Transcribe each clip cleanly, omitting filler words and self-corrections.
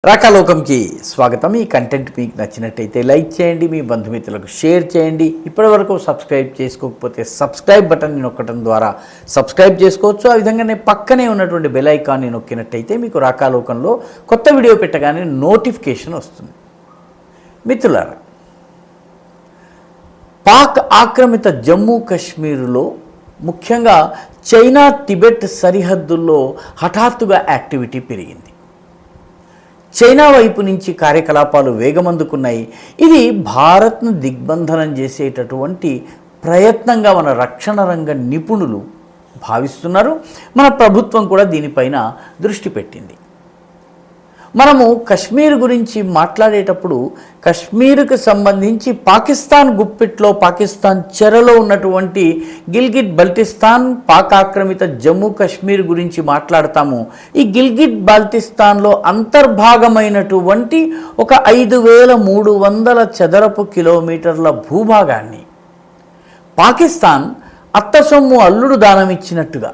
రాకాలోకంకి స్వాగతం. ఈ కంటెంట్ మీకు నచ్చినట్టయితే లైక్ చేయండి, మీ బంధుమిత్రులకు షేర్ చేయండి. ఇప్పటివరకు సబ్స్క్రైబ్ చేసుకోకపోతే సబ్స్క్రైబ్ బటన్ని నొక్కడం ద్వారా సబ్స్క్రైబ్ చేసుకోవచ్చు. ఆ విధంగానే పక్కనే ఉన్నటువంటి బెల్ ఐకాన్ని నొక్కినట్టయితే మీకు రాకాలోకంలో కొత్త వీడియో పెట్టగానే నోటిఫికేషన్ వస్తుంది. మిత్రులారా, పాక్ ఆక్రమిత జమ్మూ కాశ్మీర్లో ముఖ్యంగా చైనా టిబెట్ సరిహద్దుల్లో హఠాత్తుగా యాక్టివిటీ పెరిగింది. చైనా వైపు నుంచి కార్యకలాపాలు వేగమందుకున్నాయి. ఇది భారత్ను దిగ్బంధనం చేసేటటువంటి ప్రయత్నంగా మన రక్షణ రంగ నిపుణులు భావిస్తున్నారు. మన ప్రభుత్వం కూడా దీనిపైన దృష్టి పెట్టింది. మనము కశ్మీర్ గురించి మాట్లాడేటప్పుడు కశ్మీర్కు సంబంధించి పాకిస్తాన్ గుప్పిట్లో, పాకిస్తాన్ చెరలో ఉన్నటువంటి గిల్గిట్ బల్టిస్తాన్, పాక్ ఆక్రమిత జమ్మూ కాశ్మీర్ గురించి మాట్లాడతాము. ఈ గిల్గిట్ బాల్టిస్తాన్లో అంతర్భాగమైనటువంటి ఒక 5300 చదరపు కిలోమీటర్ల భూభాగాన్ని పాకిస్తాన్ అత్తసొమ్ము అల్లుడు దానమిచ్చినట్టుగా,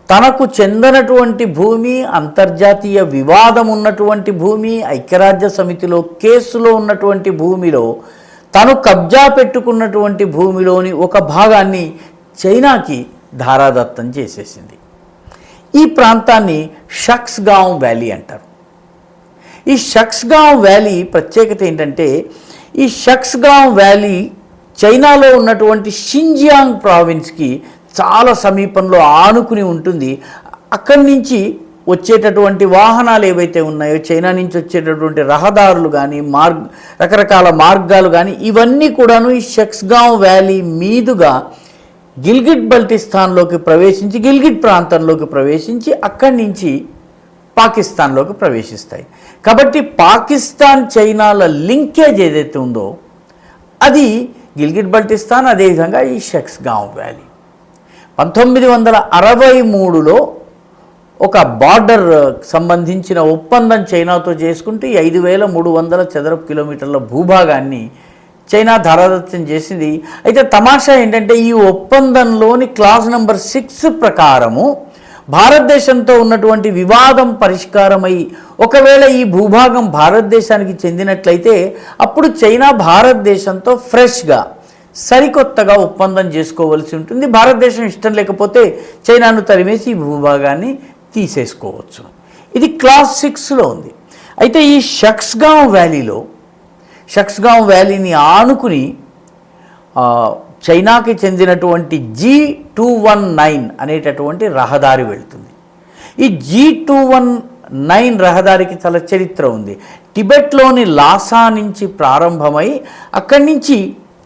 తనకు చెందనటువంటి భూమి, అంతర్జాతీయ వివాదం ఉన్నటువంటి భూమి, ఐక్యరాజ్య సమితిలో కేసులో ఉన్నటువంటి భూమిలో తను కబ్జా పెట్టుకున్నటువంటి భూమిలోని ఒక భాగాన్ని చైనాకి ధారాదత్తం చేసేసింది. ఈ ప్రాంతాన్ని షక్స్గావ్ వ్యాలీ అంటారు. ఈ షక్స్గావ్ వ్యాలీ ప్రత్యేకత ఏంటంటే, ఈ షక్స్గావ్ వ్యాలీ చైనాలో ఉన్నటువంటి షింజియాంగ్ ప్రావిన్స్కి చాలా సమీపంలో ఆనుకుని ఉంటుంది. అక్కడి నుంచి వచ్చేటటువంటి వాహనాలు ఏవైతే ఉన్నాయో, చైనా నుంచి వచ్చేటటువంటి రహదారులు కానీ, రకరకాల మార్గాలు కానీ, ఇవన్నీ కూడాను ఈ షక్స్గావ్ వ్యాలీ మీదుగా గిల్గిట్ బల్టిస్తాన్లోకి ప్రవేశించి, గిల్గిట్ ప్రాంతంలోకి ప్రవేశించి, అక్కడి నుంచి పాకిస్తాన్లోకి ప్రవేశిస్తాయి. కాబట్టి పాకిస్తాన్ చైనాల లింకేజ్ ఏదైతే ఉందో అది గిల్గిట్ బల్టిస్తాన్, అదేవిధంగా ఈ షక్స్గావ్ వ్యాలీ. 1963లో ఒక బార్డర్ సంబంధించిన ఒప్పందం చైనాతో చేసుకుంటూ 5300 చదరపు కిలోమీటర్ల భూభాగాన్ని చైనా ధారాదత్తం చేసింది. అయితే తమాషా ఏంటంటే, ఈ ఒప్పందంలోని క్లాజ్ నెంబర్ 6 ప్రకారము భారతదేశంతో ఉన్నటువంటి వివాదం పరిష్కారమై ఒకవేళ ఈ భూభాగం భారతదేశానికి చెందినట్లయితే అప్పుడు చైనా భారతదేశంతో ఫ్రెష్గా, సరికొత్తగా ఒప్పందం చేసుకోవలసి ఉంటుంది. భారతదేశం ఇష్టం లేకపోతే చైనాను తరిమేసి ఈ భూభాగాన్ని తీసేసుకోవచ్చు. ఇది క్లాస్ 6లో ఉంది. అయితే ఈ షక్స్గావ్ వ్యాలీని ఆనుకుని చైనాకి చెందినటువంటి G219 అనేటటువంటి రహదారి వెళ్తుంది. ఈ G219 రహదారికి చాలా చరిత్ర ఉంది. టిబెట్లోని లాసా నుంచి ప్రారంభమై అక్కడి నుంచి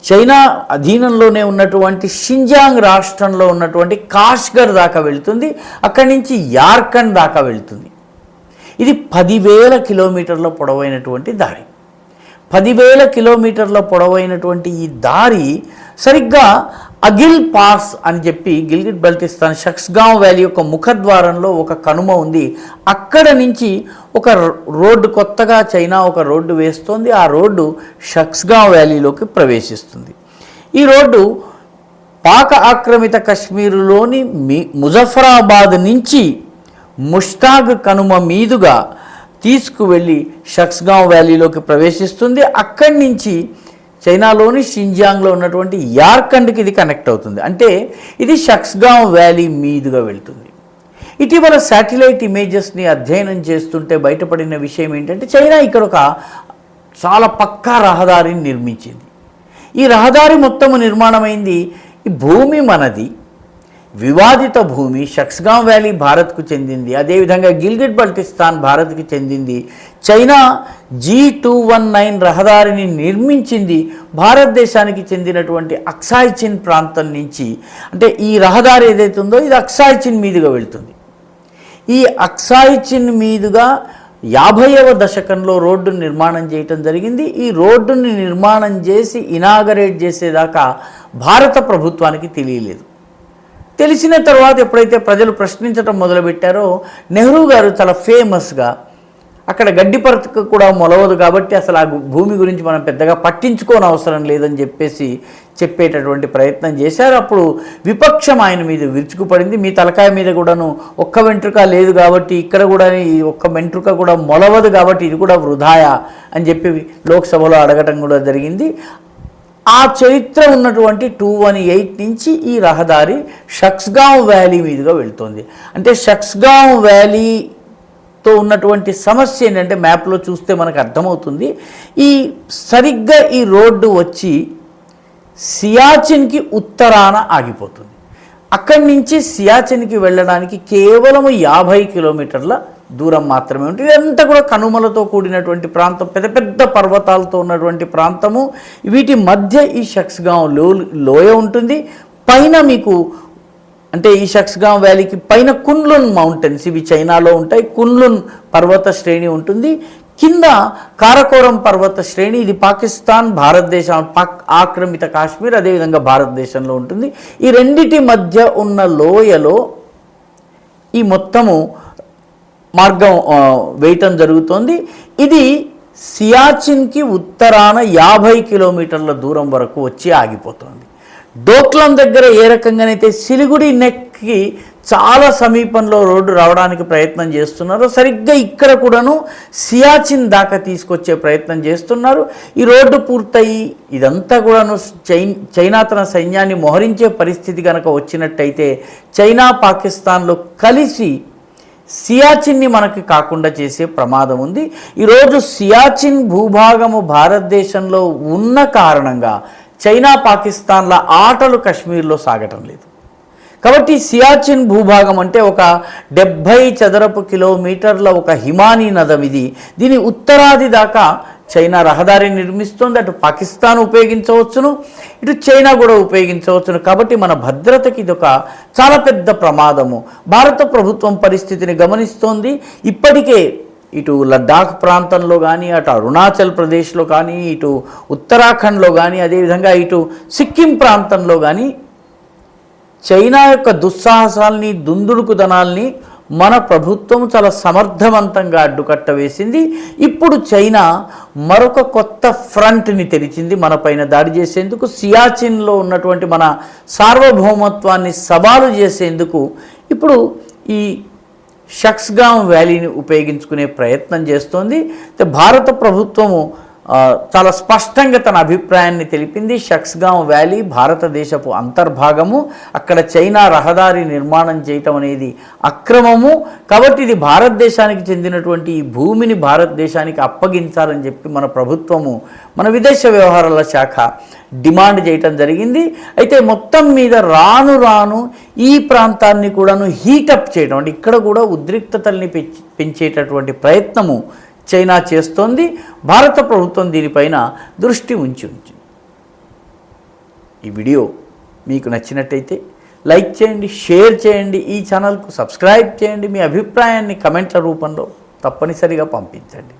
చైనా అధీనంలోనే ఉన్నటువంటి షింజియాంగ్ రాష్ట్రంలో ఉన్నటువంటి కాష్గర్ దాకా వెళుతుంది. అక్కడి నుంచి యార్కండ్ దాకా వెళుతుంది. ఇది 10,000 కిలోమీటర్ల పొడవైనటువంటి దారి. 10,000 కిలోమీటర్ల పొడవైనటువంటి ఈ దారి సరిగ్గా అగిల్ పాస్ అని చెప్పి గిల్గిట్ బల్టిస్తాన్ షక్స్గావ్ వ్యాలీ యొక్క ముఖద్వారంలో ఒక కనుమ ఉంది. అక్కడ నుంచి ఒక రోడ్డు, కొత్తగా చైనా ఒక రోడ్డు వేస్తోంది. ఆ రోడ్డు షక్స్గావ్ వ్యాలీలోకి ప్రవేశిస్తుంది. ఈ రోడ్డు పాక్ ఆక్రమిత కశ్మీరులోని ముజఫరాబాద్ నుంచి ముష్తాగ్ కనుమ మీదుగా తీసుకువెళ్ళి షక్స్గావ్ వ్యాలీలోకి ప్రవేశిస్తుంది. అక్కడి నుంచి చైనాలోని షింజియాంగ్లో ఉన్నటువంటి యార్కండ్కి ఇది కనెక్ట్ అవుతుంది. అంటే ఇది షక్స్గావ్ వ్యాలీ మీదుగా వెళ్తుంది. ఇటీవల శాటిలైట్ ఇమేజెస్ని అధ్యయనం చేస్తుంటే బయటపడిన విషయం ఏంటంటే, చైనా ఇక్కడ ఒక చాలా పక్కా రహదారిని నిర్మించింది. ఈ రహదారి మొత్తము నిర్మాణమైంది. ఈ భూమి మనది, వివాదిత భూమి. షక్స్గావ్ వ్యాలీ భారత్కు చెందింది, అదేవిధంగా గిల్గిట్ బల్టిస్తాన్ భారత్కి చెందింది. చైనా G219 రహదారిని నిర్మించింది భారతదేశానికి చెందినటువంటి అక్సాయ్ చిన్ ప్రాంతం నుంచి. అంటే ఈ రహదారి ఏదైతే ఉందో ఇది అక్సాయ్ చిన్ మీదుగా వెళ్తుంది. ఈ అక్సాయ్ చిన్ మీదుగా 50వ దశకంలో రోడ్డును నిర్మాణం చేయటం జరిగింది. ఈ రోడ్డుని నిర్మాణం చేసి ఇనాగరేట్ చేసేదాకా భారత ప్రభుత్వానికి తెలియలేదు. తెలిసిన తర్వాత ఎప్పుడైతే ప్రజలు ప్రశ్నించడం మొదలుపెట్టారో, నెహ్రూ గారు చాలా ఫేమస్గా అక్కడ గడ్డి పరక కూడా మొలవదు కాబట్టి అసలు ఆ భూమి గురించి మనం పెద్దగా పట్టించుకోని అవసరం లేదని చెప్పేసి చెప్పేటటువంటి ప్రయత్నం చేశారు. అప్పుడు విపక్షం ఆయన మీద విరుచుకుపడింది. మీ తలకాయ మీద కూడాను ఒక్క వెంట్రుక లేదు కాబట్టి ఇక్కడ కూడా ఈ ఒక్క వెంట్రుక కూడా మొలవదు కాబట్టి ఇది కూడా వృధాయా అని చెప్పి లోక్సభలో అడగటం కూడా జరిగింది. ఆ చరిత్ర ఉన్నటువంటి 218 నుంచి ఈ రహదారి షక్స్గావ్ వ్యాలీ మీదుగా వెళ్తుంది. అంటే షక్స్గావ్ వ్యాలీతో ఉన్నటువంటి సమస్య ఏంటంటే మ్యాప్లో చూస్తే మనకు అర్థమవుతుంది. సరిగ్గా ఈ రోడ్డు వచ్చి సియాచిన్కి ఉత్తరాన ఆగిపోతుంది. అక్కడి నుంచి సియాచిన్కి వెళ్ళడానికి కేవలం 50 కిలోమీటర్ల దూరం మాత్రమే ఉంటుంది. ఇదంతా కూడా కనుమలతో కూడినటువంటి ప్రాంతం, పెద్ద పెద్ద పర్వతాలతో ఉన్నటువంటి ప్రాంతము. వీటి మధ్య ఈ షక్స్గావ్ లోయ ఉంటుంది. పైన మీకు అంటే ఈ షక్స్గావ్ వ్యాలీకి పైన కున్లున్ మౌంటైన్స్, ఇవి చైనాలో ఉంటాయి. కున్లున్ పర్వత శ్రేణి ఉంటుంది. కింద కారకోరం పర్వత శ్రేణి, ఇది పాకిస్తాన్, భారతదేశం ఆక్రమిత కాశ్మీర్, అదేవిధంగా భారతదేశంలో ఉంటుంది. ఈ రెండిటి మధ్య ఉన్న లోయలో ఈ మొత్తము మార్గం వేయటం జరుగుతోంది. ఇది సియాచిన్కి ఉత్తరాన 50 కిలోమీటర్ల దూరం వరకు వచ్చి ఆగిపోతుంది. డోక్లాం దగ్గర ఏ రకంగానైతే సిలిగుడి నెక్కి చాలా సమీపంలో రోడ్డు రావడానికి ప్రయత్నం చేస్తున్నారు, సరిగ్గా ఇక్కడ కూడాను సియాచిన్ దాకా తీసుకొచ్చే ప్రయత్నం చేస్తున్నారు. ఈ రోడ్డు పూర్తయి ఇదంతా కూడాను చైనా తన సైన్యాన్ని మోహరించే పరిస్థితి కనుక వచ్చినట్టయితే చైనా పాకిస్తాన్లో కలిసి సియాచిన్ని మనకి కాకుండా చేసే ప్రమాదం ఉంది. ఈరోజు సియాచిన్ భూభాగము భారతదేశంలో ఉన్న కారణంగా చైనా పాకిస్తాన్ల ఆటలు కశ్మీర్లో సాగటం లేదు. కాబట్టి సియాచిన్ భూభాగం అంటే ఒక 70 చదరపు కిలోమీటర్ల ఒక హిమానీ నదం ఇది. దీని ఉత్తరాది దాకా చైనా రహదారిని నిర్మిస్తోంది. అటు పాకిస్తాన్ ఉపయోగించవచ్చును, ఇటు చైనా కూడా ఉపయోగించవచ్చును. కాబట్టి మన భద్రతకి ఇది ఒక చాలా పెద్ద ప్రమాదము. భారత ప్రభుత్వం పరిస్థితిని గమనిస్తోంది. ఇప్పటికే ఇటు లద్దాఖ్ ప్రాంతంలో కానీ, అటు అరుణాచల్ ప్రదేశ్లో కానీ, ఇటు ఉత్తరాఖండ్లో కానీ, అదేవిధంగా ఇటు సిక్కిం ప్రాంతంలో కానీ చైనా యొక్క దుస్సాహసాల్ని, దుందుడుకుదనాల్ని మన ప్రభుత్వం చాలా సమర్థవంతంగా అడ్డుకట్ట వేసింది. ఇప్పుడు చైనా మరొక కొత్త ఫ్రంట్ని తెరిచింది మన పైన దాడి చేసేందుకు. సియాచిన్లో ఉన్నటువంటి మన సార్వభౌమత్వాన్ని సవాలు చేసేందుకు ఇప్పుడు ఈ షక్స్గావ్ వ్యాలీని ఉపయోగించుకునే ప్రయత్నం చేస్తోంది. భారత ప్రభుత్వము చాలా స్పష్టంగా తన అభిప్రాయాన్ని తెలిపింది. షక్స్గావ్ వ్యాలీ భారతదేశపు అంతర్భాగము, అక్కడ చైనా రహదారి నిర్మాణం చేయటం అనేది అక్రమము. కాబట్టి ఇది భారతదేశానికి చెందినటువంటి ఈ భూమిని భారతదేశానికి అప్పగించాలని చెప్పి మన ప్రభుత్వము, మన విదేశ వ్యవహారాల శాఖ డిమాండ్ చేయటం జరిగింది. అయితే మొత్తం మీద రాను రాను ఈ ప్రాంతాన్ని కూడాను హీటప్ చేయడం, అంటే ఇక్కడ కూడా ఉద్రిక్తతల్ని పెంచేటటువంటి ప్రయత్నము చైనా చేస్తోంది. భారత ప్రభుత్వం దీనిపైన దృష్టి ఉంచి ఈ వీడియో మీకు నచ్చినట్టయితే లైక్ చేయండి, షేర్ చేయండి, ఈ ఛానల్కు సబ్స్క్రైబ్ చేయండి. మీ అభిప్రాయాన్ని కమెంట్ల రూపంలో తప్పనిసరిగా పంపించండి.